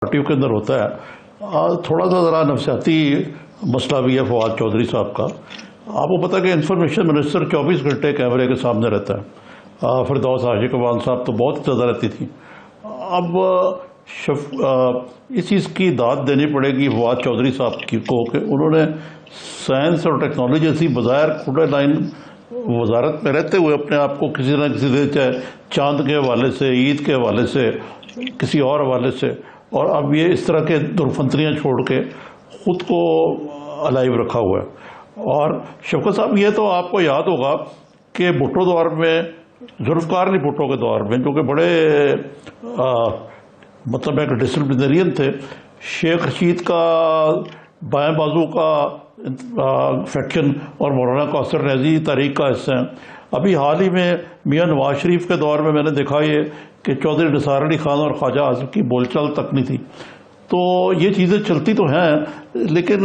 पार्टियों के अंदर होता है। थोड़ा सा ज़रा नफसियाती मसला भी है फवाद चौधरी साहब का। आपको पता है कि इंफॉर्मेशन मिनिस्टर 24 घंटे कैमरे के सामने रहता है। फिरदौस आशिकवान साहब तो बहुत ज़्यादा रहती थी। अब इस चीज़ की दाद देनी पड़ेगी फवाद चौधरी साहब की को कि उन्होंने साइंस और टेक्नोलॉजी ऐसी बाज़ाहिर खुदा लाइन वजारत में रहते हुए अपने आप को किसी न किसी से, चाहे चांद के हवाले से, ईद के हवाले से, किसी और हवाले से, और अब ये इस तरह के दुर्फंतरियाँ छोड़ के ख़ुद को अलाइव रखा हुआ है। और शौकत साहब, ये तो आपको याद होगा कि भुट्टो दौर में, जुल्फ़िकार अली भुट्टो के दौर में, जो कि बड़े मतलब एक डिसिप्लिनरियन थे, शेख रशीद का बाएं बाजू का फैक्शन और मौलाना कौसर रज़ी तहरीक का हिस्सा हैं। अभी हाल ही में मियाँ नवाज शरीफ के दौर में मैंने देखा ये कि चौधरी निसार अली खान और ख्वाजा आज़म की बोलचाल तक नहीं थी। तो ये चीज़ें चलती तो हैं, लेकिन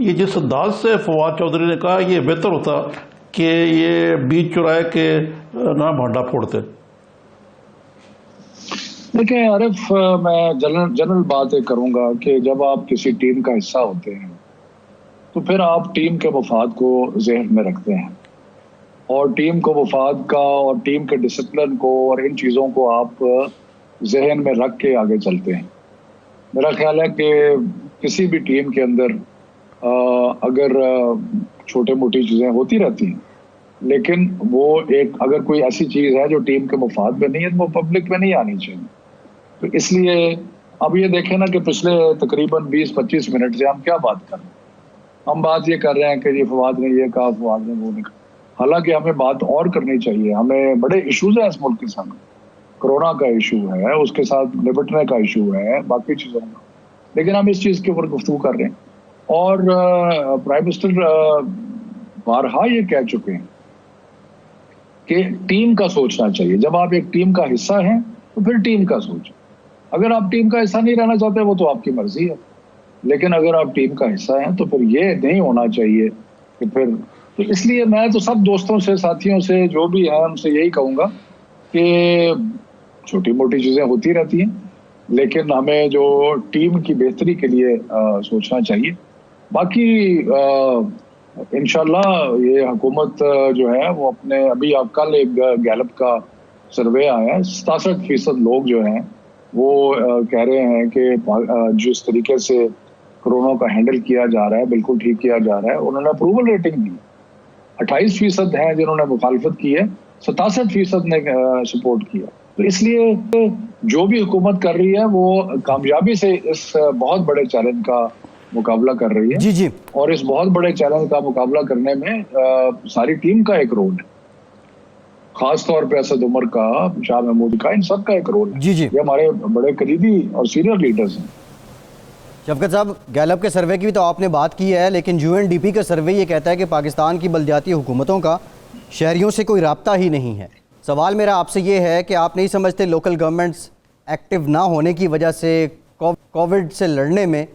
ये जिस अंदाज से फवाद चौधरी ने कहा, ये बेहतर होता कि ये बीच चुराए के ना भांडा फोड़ते। देखिए आरिफ, मैं जनरल बात ये करूंगा कि जब आप किसी टीम का हिस्सा होते हैं तो फिर आप टीम के मफाद को ज़हन में रखते हैं, और टीम को मफाद का और टीम के डिसिप्लिन को और इन चीज़ों को आप जहन में रख के आगे चलते हैं। मेरा ख्याल है कि किसी भी टीम के अंदर अगर छोटे मोटी चीज़ें होती रहती हैं, लेकिन वो एक अगर कोई ऐसी चीज़ है जो टीम के मफाद में नहीं है तो वो पब्लिक में नहीं आनी चाहिए। तो इसलिए अब ये देखें ना कि पिछले तकरीबन 20-25 मिनट से हम क्या बात कर रहे हैं। हम बात ये कर रहे हैं कि ये फवाद ने ये कहा, फवाद ने वो नहीं कहा। हालांकि हमें बात और करनी चाहिए। हमें बड़े इश्यूज हैं इस मुल्क के सामने। कोरोना का इशू है, उसके साथ निपटने का इशू है, बाकी चीज़ों का, लेकिन हम इस चीज़ के ऊपर गुफ्तगू कर रहे हैं। और प्राइम मिनिस्टर बारहा ये कह चुके हैं कि टीम का सोचना चाहिए। जब आप एक टीम का हिस्सा हैं तो फिर टीम का सोचें। अगर आप टीम का हिस्सा नहीं रहना चाहते वो तो आपकी मर्जी है, लेकिन अगर आप टीम का हिस्सा हैं तो फिर ये नहीं होना चाहिए कि फिर। तो इसलिए मैं तो सब दोस्तों से, साथियों से, जो भी है, उनसे यही कहूँगा कि छोटी मोटी चीज़ें होती रहती हैं, लेकिन हमें जो टीम की बेहतरी के लिए सोचना चाहिए। बाकी इंशाल्लाह ये हुकूमत जो है वो अपने, अभी आप कल एक गैलप का सर्वे आया है, 67% लोग जो हैं वो कह रहे हैं कि जिस तरीके से कोरोना का हैंडल किया जा रहा है बिल्कुल ठीक किया जा रहा है। उन्होंने अप्रूवल रेटिंग दी। 28% हैं जिन्होंने मुखालफत की है, 67% ने सपोर्ट किया। तो इसलिए जो भी हुकूमत कर रही है वो कामयाबी से इस बहुत बड़े चैलेंज का मुकाबला कर रही है। जी। और इस बहुत बड़े चैलेंज का मुकाबला करने में सारी टीम का एक रोल है, खास तौर पे असद उमर का, शाह महमूद का, इन सब का एक रोल है। जी। ये हमारे बड़े करीबी और सीनियर लीडर्स हैं। शफकत साहब, गैलप के सर्वे की भी तो आपने बात की है, लेकिन UNDP का सर्वे ये कहता है कि पाकिस्तान की बल्दियाती हुकूमतों का शहरियों से कोई राब्ता ही नहीं है। सवाल मेरा आपसे ये है कि आप नहीं समझते लोकल गवर्नमेंट्स एक्टिव ना होने की वजह से कोविड से लड़ने में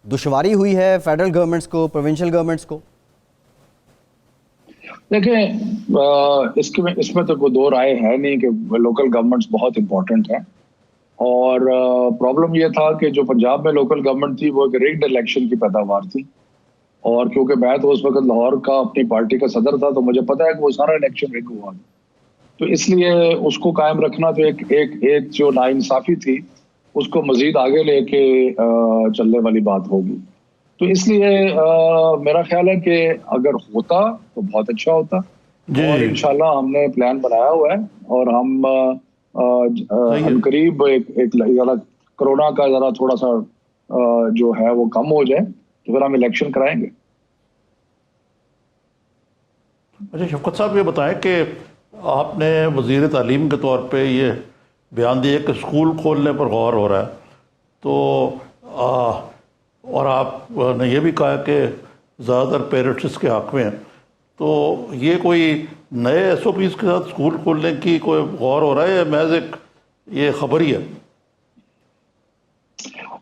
दुश्वारी हुई है फेडरल गवर्नमेंट्स को, प्रोविंशियल गवर्नमेंट्स को? देखें, इसमें तो कोई दो राय है नहीं कि लोकल गवर्नमेंट्स बहुत इंपॉर्टेंट है। और प्रॉब्लम यह था कि जो पंजाब में लोकल गवर्नमेंट थी वो एक रिग्ड इलेक्शन की पैदावार थी। और क्योंकि मैं तो उस वक्त लाहौर का अपनी पार्टी का सदर था, तो मुझे पता है कि वो सारा इलेक्शन रिग हुआ था। तो इसलिए उसको कायम रखना तो एक जो नाइंसाफी थी उसको मजीद आगे लेके चलने वाली बात होगी। तो इसलिए मेरा ख्याल है कि अगर होता तो बहुत अच्छा होता। और इंशाल्लाह हमने प्लान बनाया हुआ है, और हम करीब एक कोरोना का जरा थोड़ा सा जो है वो कम हो जाए तो फिर हम इलेक्शन कराएंगे। अच्छा शफकत साहब, ये बताएं कि आपने वज़ीर तालीम के तौर पे ये बयान दिया कि स्कूल खोलने पर गौर हो रहा है, तो और आपने ये भी कहा कि ज़्यादातर पेरेंट्स इसके हक़ में हैं, तो ये कोई नए SOPs के साथ स्कूल खोलने की कोई गौर हो रहा है या महज एक ये खबर ही है?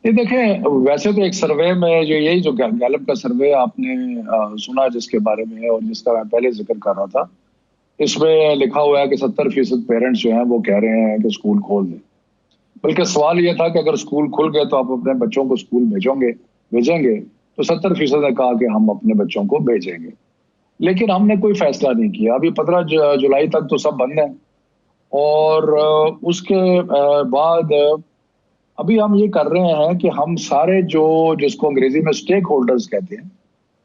ये देखें, वैसे तो एक सर्वे में जो गैलप का सर्वे आपने सुना जिसके बारे में है और जिसका मैं पहले जिक्र कर रहा था, इसमें लिखा हुआ है कि 70% पेरेंट्स जो हैं वो कह रहे हैं कि स्कूल खोल दें। बल्कि सवाल यह था कि अगर स्कूल खुल गए तो आप अपने बच्चों को स्कूल भेजेंगे। तो 70% ने कहा कि हम अपने बच्चों को भेजेंगे, लेकिन हमने कोई फैसला नहीं किया। अभी 15 जुलाई तक तो सब बंद है, और उसके बाद अभी हम ये कर रहे हैं कि हम सारे जिसको अंग्रेजी में स्टेक होल्डर्स कहते हैं,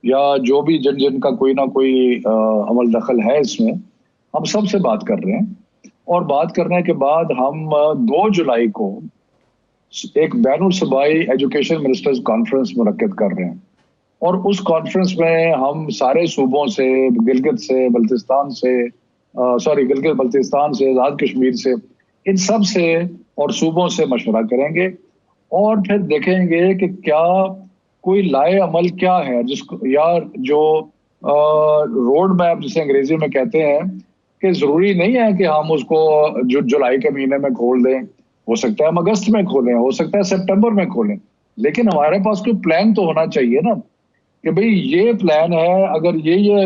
या जो भी जिनका कोई ना कोई अमल दखल है इसमें, हम सबसे बात कर रहे हैं। और बात करने के बाद हम 2 जुलाई को एक बैनुल सूबाई एजुकेशन मिनिस्टर्स कॉन्फ्रेंस मुनक्किद कर रहे हैं, और उस कॉन्फ्रेंस में हम सारे सूबों से, गिलगित बल्तिस्तान से, आज़ाद कश्मीर से, इन सब से और सूबों से मशवरा करेंगे, और फिर देखेंगे कि क्या कोई लाए अमल क्या है जिसको, या जो रोड मैप जिसे अंग्रेजी में कहते हैं, कि जरूरी नहीं है कि हम उसको जुलाई के महीने में खोल दें, हो सकता है हम अगस्त में खोलें, हो सकता है सितंबर में खोलें, लेकिन हमारे पास कोई प्लान तो होना चाहिए ना, कि भाई ये प्लान है, अगर ये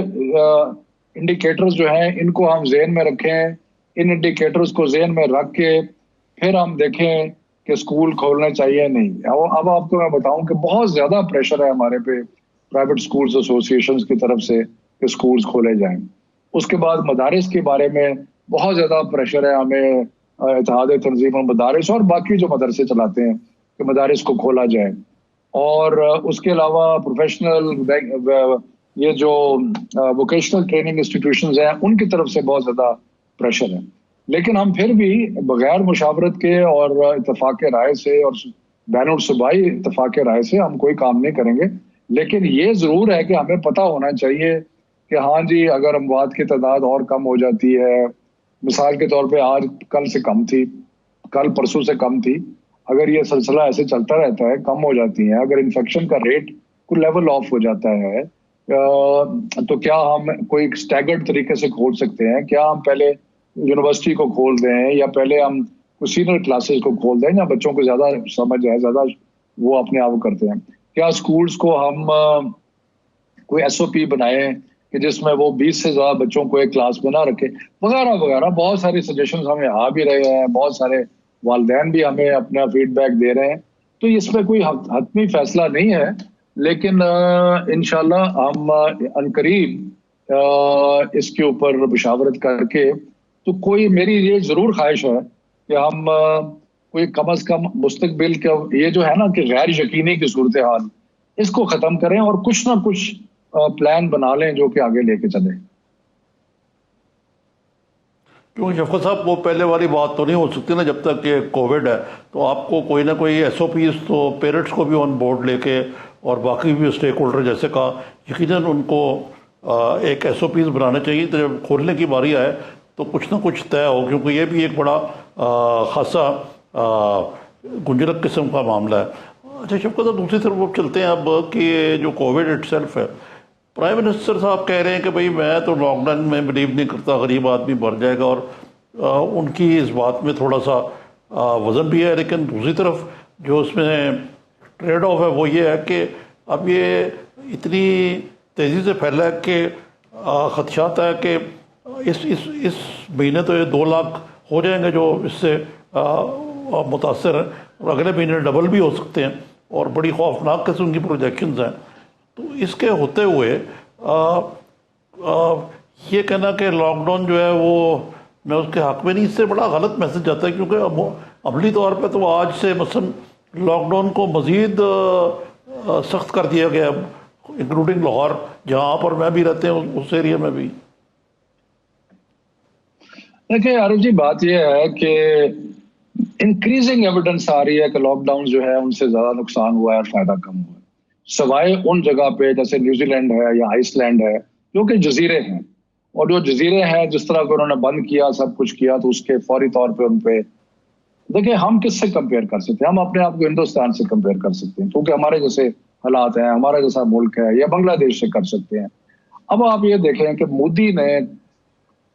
इंडिकेटर्स जो हैं इनको हम जेहन में रखें, इन इंडिकेटर्स को जेहन में रख के फिर हम देखें कि स्कूल खोलने चाहिए नहीं। अब आपको मैं बताऊं कि बहुत ज्यादा प्रेशर है हमारे पे प्राइवेट स्कूल्स एसोसिएशन की तरफ से कि स्कूल्स खोले जाएं। उसके बाद मदारिस के बारे में बहुत ज्यादा प्रेशर है हमें, इत्तेहाद तंजीम मदारिस और बाकी जो मदरसे चलाते हैं कि मदारिस को खोला जाए। और उसके अलावा प्रोफेशनल ये जो वोकेशनल ट्रेनिंग इंस्टीट्यूशंस हैं उनकी तरफ से बहुत ज़्यादा प्रेशर है, लेकिन हम फिर भी बगैर मुशावरत के और इत्तफाक राय से और बैनुल सूबाई इत्तफाक राय से हम कोई काम नहीं करेंगे। लेकिन ये ज़रूर है कि हमें पता होना चाहिए कि हाँ जी, अगर अमवात की तादाद और कम हो जाती है, मिसाल के तौर पे आज कल से कम थी, कल परसों से कम थी, अगर ये सिलसिला ऐसे चलता रहता है, कम हो जाती है, अगर इन्फेक्शन का रेट को लेवल ऑफ हो जाता है, तो क्या हम कोई स्टैगर्ड तरीके से खोल सकते हैं? क्या हम पहले यूनिवर्सिटी को खोल दें, या पहले हम कुछ सीनियर क्लासेस को खोल दें, या बच्चों को ज़्यादा समझ है, ज़्यादा वो अपने आप करते हैं? क्या स्कूल्स को हम कोई SOP बनाए कि जिसमें वो 20 से ज़्यादा बच्चों को एक क्लास में ना रखे, वगैरह वगैरह। बहुत सारी सजेशंस हमें आ भी रहे हैं, बहुत सारे वालिदैन भी हमें अपना फीडबैक दे रहे हैं। तो इसमें कोई हतमी फैसला नहीं है, लेकिन इंशाल्लाह हम अनकरीब इसके ऊपर मुशावरत करके, तो कोई मेरी ये ज़रूर ख्वाहिश है कि हम कोई कम अज़ कम मुस्तकबिल का ये जो है ना कि गैर यकीनी की सूरत हाल, इसको ख़त्म करें और कुछ ना कुछ प्लान बना लें जो कि आगे लेके चले। क्योंकि शफकत साहब, वो पहले वाली बात तो नहीं हो सकती ना, जब तक ये कोविड है तो आपको कोई ना कोई SOPs तो पेरेंट्स को भी ऑन बोर्ड लेके और बाकी भी स्टेक होल्डर जैसे कहा, यकीनन उनको एक SOPs बनाने चाहिए। तो जब खोलने की बारी आए तो कुछ ना कुछ तय हो, क्योंकि ये भी एक बड़ा खासा गुंजरक किस्म का मामला है। अच्छा शफकत साहब, दूसरी तरफ अब चलते हैं अब कि जो कोविड इटसेल्फ है, प्राइम मिनिस्टर साहब कह रहे हैं कि भाई मैं तो लॉकडाउन में बिलीव नहीं करता, गरीब आदमी मर जाएगा, और उनकी इस बात में थोड़ा सा वज़न भी है। लेकिन दूसरी तरफ जो उसमें ट्रेड ऑफ है वो ये है कि अब ये इतनी तेज़ी से फैला है कि खदशात है कि इस महीने तो ये 2 लाख हो जाएंगे जो इससे मुतासर हैं, और अगले महीने डबल भी हो सकते हैं, और बड़ी खौफनाक किस्म की प्रोजेक्शंस हैं। तो इसके होते हुए ये कहना कि लॉकडाउन जो है वो मैं उसके हक में नहीं, इससे बड़ा गलत मैसेज जाता है, क्योंकि अमली तौर पे तो आज से मसलन लॉकडाउन को मज़ीद सख्त कर दिया गया, इंक्लूडिंग लाहौर जहाँ पर मैं भी रहते हैं उस एरिया में भी। देखिए आरिफ जी, बात यह है कि इंक्रीजिंग एविडेंस आ रही है कि लॉकडाउन जो है उनसे ज़्यादा नुकसान हुआ है और फ़ायदा कम हुआ है, सवाए उन जगह पे जैसे न्यूजीलैंड है या आइसलैंड है जो कि जजीरे हैं। और जो जजीरे हैं जिस तरह से उन्होंने बंद किया, सब कुछ किया, तो उसके फौरी तौर पे उन पे देखिए हम किससे कंपेयर कर सकते हैं? हम अपने आप को हिंदुस्तान से कंपेयर कर सकते हैं, क्योंकि हमारे जैसे हालात हैं, हमारा जैसा मुल्क है, या बांग्लादेश से कर सकते हैं। अब आप ये देखें कि मोदी ने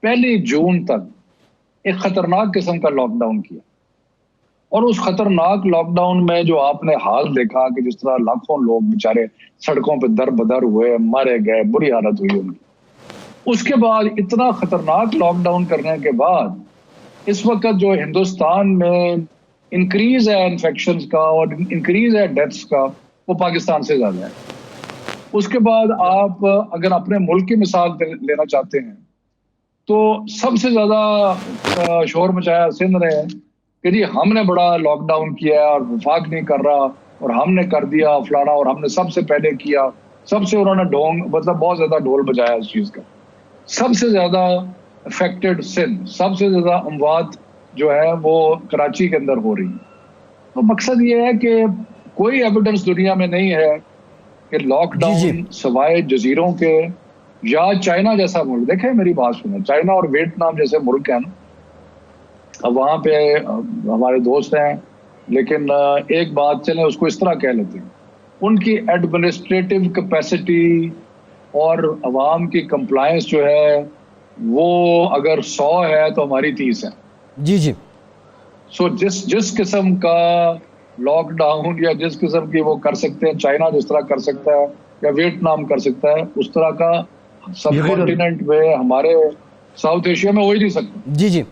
1 जून तक एक खतरनाक किस्म का लॉकडाउन किया, और उस खतरनाक लॉकडाउन में जो आपने हाल देखा कि जिस तरह लाखों लोग बेचारे सड़कों पे दर बदर हुए, मारे गए, बुरी हालत हुई उनकी। उसके बाद इतना खतरनाक लॉकडाउन करने के बाद इस वक्त जो हिंदुस्तान में इंक्रीज है इन्फेक्शन का और इंक्रीज है डेथ्स का, वो पाकिस्तान से ज्यादा है। उसके बाद आप अगर अपने मुल्क की मिसाल लेना चाहते हैं तो सबसे ज्यादा शोर मचाया सिंध ने कि जी हमने बड़ा लॉकडाउन किया है और वफाक नहीं कर रहा और हमने कर दिया फलाना और हमने सबसे पहले किया। सबसे उन्होंने ढोंग मतलब बहुत ज्यादा ढोल बजाया इस चीज का। सबसे ज्यादा अफेक्टेड सिंध, सबसे ज्यादा अमवात जो है वो कराची के अंदर हो रही है। तो मकसद ये है कि कोई एविडेंस दुनिया में नहीं है कि लॉकडाउन सवाए जजीरों के या चाइना जैसा मुल्क, देखें मेरी बात सुनो, चाइना और वियतनाम जैसे मुल्क है ना, अब वहां पे हमारे दोस्त हैं, लेकिन एक बात चले उसको इस तरह कह लेते हैं, उनकी एडमिनिस्ट्रेटिव कैपेसिटी और अवाम की कंप्लायंस जो है वो अगर 100 है तो हमारी 30 है। जी जी। सो जिस किस्म का लॉकडाउन या जिस किस्म की वो कर सकते हैं, चाइना जिस तरह कर सकता है या वियतनाम कर सकता है, उस तरह का सब कॉन्टिनेंट में हमारे साउथ एशिया में हो ही नहीं सकता। जी जी।